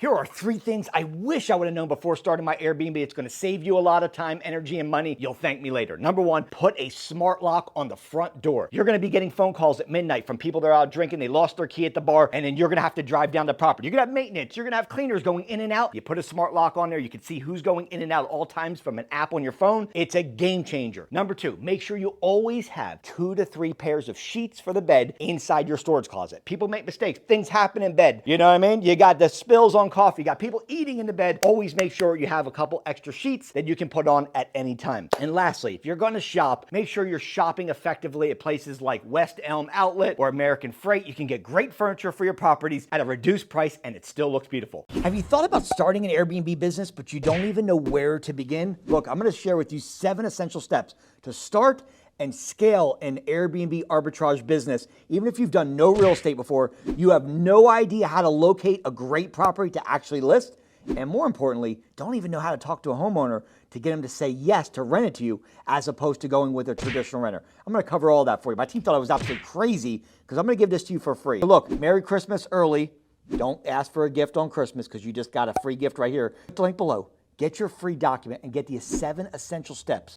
Here are 3 things I wish I would have known before starting my Airbnb. It's going to save you a lot of time, energy, and money. You'll thank me later. Number 1, put a smart lock on the front door. You're going to be getting phone calls at midnight from people that are out drinking. They lost their key at the bar, and then you're going to have to drive down the property. You're going to have maintenance. You're going to have cleaners going in and out. You put a smart lock on there. You can see who's going in and out at all times from an app on your phone. It's a game changer. Number 2, make sure you always have 2 to 3 pairs of sheets for the bed inside your storage closet. People make mistakes. Things happen in bed. You know what I mean? You got the spills on coffee. You got people eating in the bed. Always make sure you have a couple extra sheets that you can put on at any time. And lastly, if you're going to shop, make sure you're shopping effectively at places like West Elm Outlet or American Freight. You can get great furniture for your properties at a reduced price, and it still looks beautiful. Have you thought about starting an Airbnb business, but you don't even know where to begin? Look, I'm going to share with you 7 essential steps to start and scale an Airbnb arbitrage business. Even if you've done no real estate before, you have no idea how to locate a great property to actually list, and more importantly, don't even know how to talk to a homeowner to get him to say yes to rent it to you as opposed to going with a traditional renter. I'm gonna cover all that for you. My team thought I was absolutely crazy because I'm gonna give this to you for free. So look, Merry Christmas early. Don't ask for a gift on Christmas because you just got a free gift right here. Click the link below. Get your free document and get the 7 essential steps